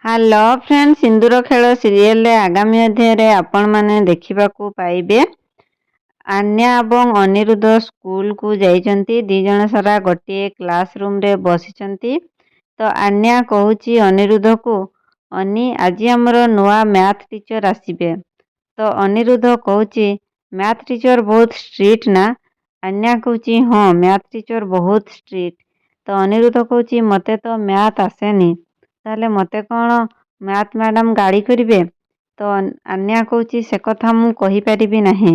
Hello friend, ସିନ୍ଦୁର ଖେଳ ସିରିଏଲରେ ଆଗାମୀ ଅଧ୍ୟାୟରେ ଆପଣମାନେ ଦେଖିବାକୁ ପାଇବେ ଆନ୍ୟା ଏବଂ ଅନିରୁଦ୍ଧ ସ୍କୁଲକୁ ଯାଇଛନ୍ତି। ଦି ଜଣ ସାରା ଗୋଟିଏ କ୍ଲାସ ରୁମରେ ବସିଛନ୍ତି। ତ ଆନ୍ୟା କହୁଛି ଅନିରୁଦ୍ଧକୁ, ଅନି ଆଜି ଆମର ନୂଆ ମ୍ୟାଥ ଟିଚର ଆସିବେ। ତ ଅନିରୁଦ୍ଧ କହୁଛି ମ୍ୟାଥ ଟିଚର ବହୁତ ଷ୍ଟ୍ରିକ୍ଟ ନା? ଆନ୍ୟା କହୁଛି ହଁ, ମ୍ୟାଥ ଟିଚର ବହୁତ ଷ୍ଟ୍ରିକ୍ଟ। ତ ଅନିରୁଦ୍ଧ କହୁଛି ମୋତେ ତ ମ୍ୟାଥ ଆସେନି, ତାହେଲେ ମୋତେ କ'ଣ ମ୍ୟାଥ ମ୍ୟାଡ଼ାମ ଗାଳି କରିବେ? ତ ଆନ୍ୟା କହୁଛି ସେ କଥା ମୁଁ କହିପାରିବି ନାହିଁ।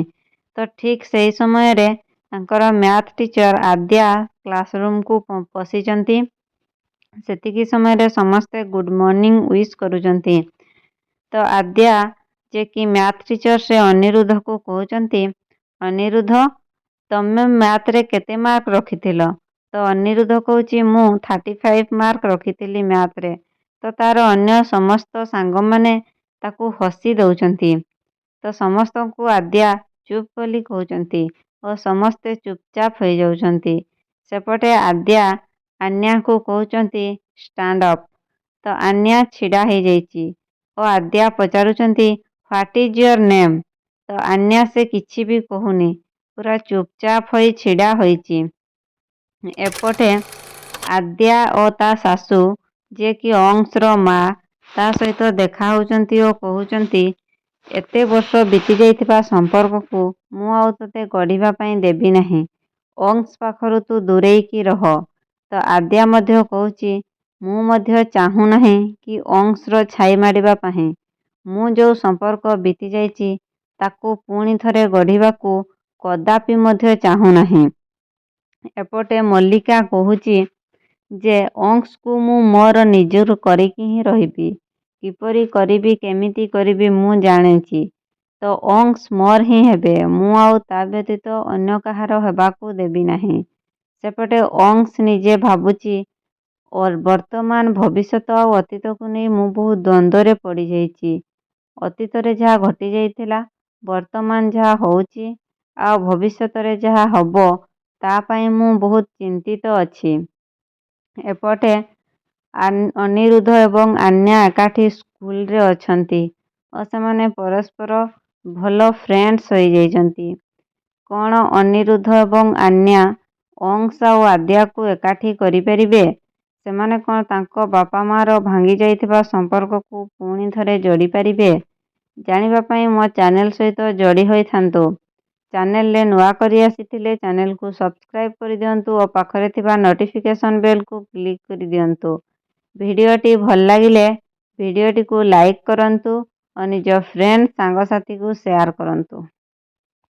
ତ ଠିକ୍ ସେହି ସମୟରେ ତାଙ୍କର ମ୍ୟାଥ ଟିଚର ଆଦ୍ୟା କ୍ଲାସ ରୁମକୁ ପଶିଛନ୍ତି। ସେତିକି ସମୟରେ ସମସ୍ତେ ଗୁଡ୍ ମର୍ଣ୍ଣିଂ ୱିଶ୍ କରୁଛନ୍ତି। ତ ଆଦ୍ୟା ଯେ କି ମ୍ୟାଥ ଟିଚର, ସେ ଅନିରୁଦ୍ଧକୁ କହୁଛନ୍ତି, ଅନିରୁଦ୍ଧ ତମେ ମ୍ୟାଥରେ କେତେ ମାର୍କ ରଖିଥିଲ? ତ ଅନିରୁଦ୍ଧ କହୁଛି ମୁଁ 35 ମାର୍କ ରଖିଥିଲି ମ୍ୟାଥରେ। ତ ତାର ଅନ୍ୟ ସମସ୍ତ ସାଙ୍ଗମାନେ ତାକୁ ହସି ଦେଉଛନ୍ତି। ତ ସମସ୍ତଙ୍କୁ ଆଦ୍ୟା ଚୁପ୍ ବୋଲି କହୁଛନ୍ତି ଓ ସମସ୍ତେ ଚୁପଚାପ ହୋଇଯାଉଛନ୍ତି। ସେପଟେ ଆଦ୍ୟା ଆନ୍ୟାକୁ କହୁଛନ୍ତି ଷ୍ଟାଣ୍ଡ ଅପ୍। ତ ଆନ୍ୟା ଛିଡ଼ା ହେଇଯାଇଛି ଓ ଆଦ୍ୟା ପଚାରୁଛନ୍ତି ହ୍ୱାଟ୍ ଇଜ୍ ୟୋର ନେମ୍? ତ ଆନ୍ୟା ସେ କିଛି ବି କହୁନି, ପୁରା ଚୁପଚାପ ହୋଇ ଛିଡ଼ା ହୋଇଛି। ଏପଟେ ଆଦ୍ୟା ଓ ତା ଶାଶୁ, ଯିଏ କି ଅଂଶର ମା, ତା ସହିତ ଦେଖା ହେଉଛନ୍ତି ଓ କହୁଛନ୍ତି ଏତେ ବର୍ଷ ବିତି ଯାଇଥିବା ସମ୍ପର୍କକୁ ମୁଁ ଆଉ ତୋତେ ଗଢ଼ିବା ପାଇଁ ଦେବି ନାହିଁ। ଅଂଶ ପାଖରୁ ତୁ ଦୂରେଇକି ରହ। ତ ଆଦ୍ୟା ମଧ୍ୟ କହୁଛି ମୁଁ ମଧ୍ୟ ଚାହୁଁନାହିଁ କି ଅଂଶର ଛାଇ ମାଡ଼ିବା ପାଇଁ। ମୁଁ ଯେଉଁ ସମ୍ପର୍କ ବିତି ଯାଇଛି ତାକୁ ପୁଣି ଥରେ ଗଢ଼ିବାକୁ କଦାପି ମଧ୍ୟ ଚାହୁଁନାହିଁ। ଏପଟେ ମଲ୍ଲିକା କହୁଛି ଯେ ଅଂଶକୁ ମୁଁ ମୋର ନିଜର କରିକି ହିଁ ରହିବି। କିପରି କରିବି, କେମିତି କରିବି ମୁଁ ଜାଣିଛି। ତ ଅଂଶ ମୋର ହିଁ ହେବେ, ମୁଁ ଆଉ ତା ବ୍ୟତୀତ ଅନ୍ୟ କାହାର ହେବାକୁ ଦେବି ନାହିଁ। ସେପଟେ ଅଂଶ ନିଜେ ଭାବୁଛି ବର୍ତ୍ତମାନ ଭବିଷ୍ୟତ ଆଉ ଅତୀତକୁ ନେଇ ମୁଁ ବହୁତ ଦ୍ୱନ୍ଦ୍ୱରେ ପଡ଼ିଯାଇଛି। ଅତୀତରେ ଯାହା ଘଟିଯାଇଥିଲା, ବର୍ତ୍ତମାନ ଯାହା ହେଉଛି ଆଉ ଭବିଷ୍ୟତରେ ଯାହା ହେବ, ତା ପାଇଁ ମୁଁ ବହୁତ ଚିନ୍ତିତ ଅଛି। ଏପଟେ ଅନିରୁଦ୍ଧ ଏବଂ ଆନ୍ୟା ଏକାଠି ସ୍କୁଲରେ ଅଛନ୍ତି ଓ ସେମାନେ ପରସ୍ପର ଭଲ ଫ୍ରେଣ୍ଡସ୍ ହୋଇଯାଇଛନ୍ତି। କ'ଣ ଅନିରୁଦ୍ଧ ଏବଂ ଆନ୍ୟା ଅଂଶ ଆଉ ଆଦ୍ୟାକୁ ଏକାଠି କରିପାରିବେ? ସେମାନେ କ'ଣ ତାଙ୍କ ବାପା ମା'ର ଭାଙ୍ଗି ଯାଇଥିବା ସମ୍ପର୍କକୁ ପୁଣି ଥରେ ଯୋଡ଼ି ପାରିବେ? ଜାଣିବା ପାଇଁ ମୋ ଚ୍ୟାନେଲ ସହିତ ଯୋଡ଼ି ହୋଇଥାନ୍ତୁ। ଚ୍ୟାନେଲରେ ନୂଆ କରି ଆସିଥିଲେ ଚ୍ୟାନେଲକୁ ସବସ୍କ୍ରାଇବ୍ କରିଦିଅନ୍ତୁ ଓ ପାଖରେ ଥିବା ନୋଟିଫିକେସନ୍ ବେଲକୁ କ୍ଲିକ୍ କରିଦିଅନ୍ତୁ। ଭିଡ଼ିଓଟି ଭଲ ଲାଗିଲେ ଭିଡ଼ିଓଟିକୁ ଲାଇକ୍ କରନ୍ତୁ ଓ ନିଜ ଫ୍ରେଣ୍ଡ ସାଙ୍ଗସାଥୀକୁ ସେୟାର କରନ୍ତୁ।